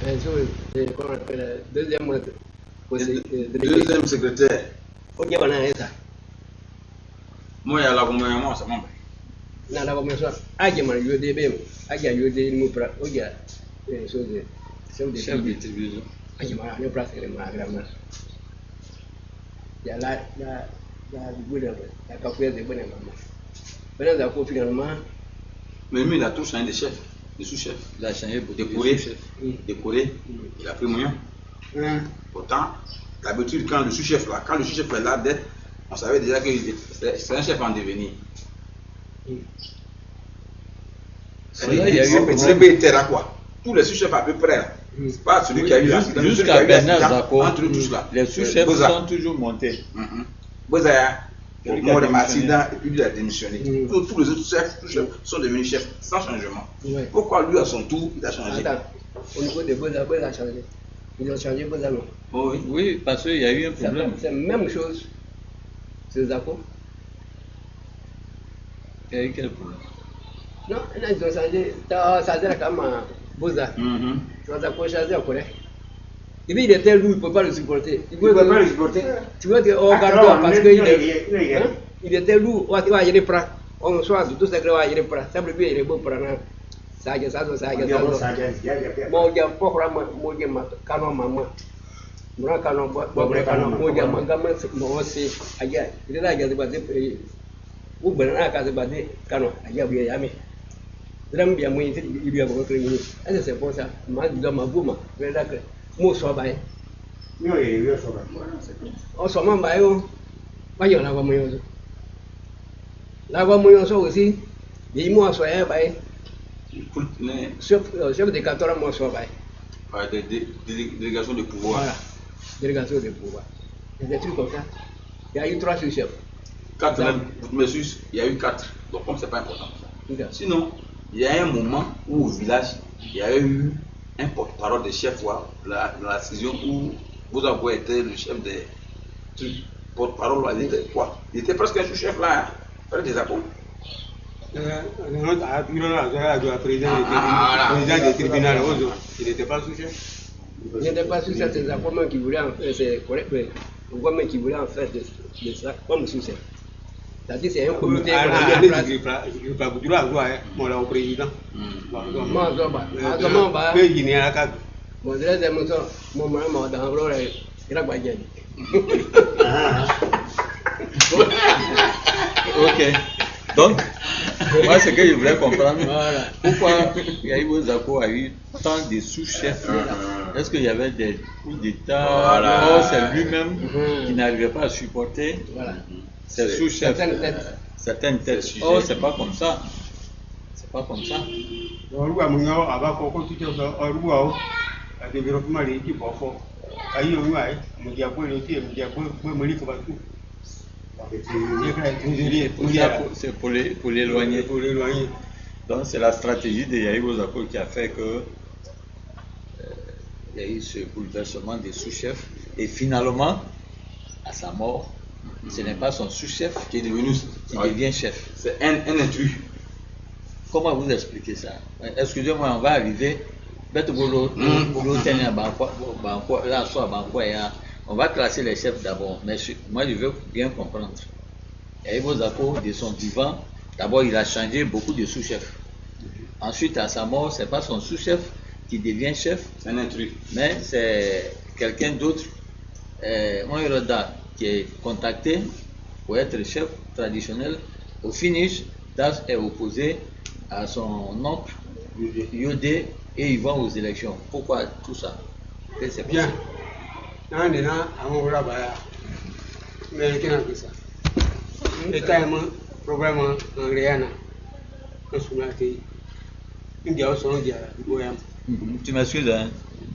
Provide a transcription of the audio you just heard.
Comment on appelle deuxième Deuxième secrétaire. Ok, on a ça. Moi, il y a la gouvernement, ça m'en Na la comme ça. Aïe, man, je dis aïe, je dis nous prend. Ok, chef de télévision. Aïe, man, ne place que ma grand-mère. Il y a la bonne, la capoeira de bonne maman. Maintenant, d'accord, finalement. Mais lui, il a tout changé de chef, de sous-chef. Il a changé beaucoup décoré, il a pris moyen. Pourtant, d'habitude, quand le sous-chef est là d'être, on savait déjà que c'est un chef en devenir. Il était là quoi. Tous les sous-chefs à peu près. C'est pas celui qui a eu l'accident. Jusqu'à Bernard Zako, entre tous là. Les sous-chefs sont toujours montés. Boza est mort d'un accident et puis il a démissionné. Tous les autres chefs sont devenus chefs sans changement. Pourquoi lui à son tour il a changé? Attends, au niveau de Boza, Boza a changé. Ils ont changé Boza non? Oui, parce qu'il y a eu un problème. C'est la même chose. C'est Zako. Il y a eu quel problème? Non, ils ont changé. Ça a été comme Boza. Zako a changé en Corée. Et puis il était lourd, il ne peut pas le supporter. Il ne peut pas le supporter. Tu vois que parce qu'il était lourd, il va y prendre. On soit tout ce qu'il va y prendre. Ça peut bien, il est bon pour un. Ça y est, ça moi, j'ai pas vraiment, moi, j'ai ma canon maman. Moi, canon, moi, j'ai ma gamme, moi aussi. Aïe, il est là, il y a des bâtés. Ou bien, là, quand il y a des canons, aïe, il y a mis. L'homme bien, moi, il y a beaucoup de choses. C'est pour ça. Moi, je dis, ma boum, je vais là que. Moi, je vais. On s'en va, voyons la voix, la voix, aussi. Et moi, je vais. Chef de 14 mois, je vais. Délégation de pouvoir. Voilà, délégation de pouvoir. Il y a des trucs comme ça. Il y a eu 3 sous-chefs. 4 même, monsieur, il y a eu 4. Donc, comme c'est pas important. Sinon, il y a un moment où au village, il y a eu un porte-parole des chefs, la décision où vous avez été le chef des trucs. Porte-parole, il était quoi? Il était presque un sous-chef là, faire des accords. Le président du tribunal, il n'était pas sous-chef. Il n'était pas sous-chef, c'est Zakoman qui voulait en faire, c'est correct, mais Zakoman qui voulait en faire de ça comme sous-chef. C'est-à-dire c'est un comité qui a au président. Moi, ok. Donc, moi, ce que je voulais comprendre, pourquoi Yaïbo Zako a eu tant de sous-chefs? Est-ce qu'il y avait des coups d'État? C'est lui-même qui n'arrivait pas à supporter ses sous-chefs, certaines têtes. Oh, c'est pas comme ça. C'est pas comme ça. C'est pour l'éloigner. Donc c'est la stratégie de Yaïbo Zako qui a fait que il y a eu ce bouleversement des sous-chefs et finalement, à sa mort, ce n'est pas son sous-chef qui est devenu, qui devient chef. C'est un intrus. Comment vous expliquez ça? Excusez-moi, on va arriver. On va classer les chefs d'abord, mais moi je veux bien comprendre. Yaïbo Zako, de son vivant, d'abord il a changé beaucoup de sous-chefs. Ensuite, à sa mort, ce n'est pas son sous-chef qui devient chef, c'est un intrus. Mais c'est quelqu'un d'autre, qui est contacté pour être chef traditionnel. Au finish, Das est opposé à son oncle Yodé et ils vont aux élections. Pourquoi tout ça? C'est bien. Tu m'excuses, hein?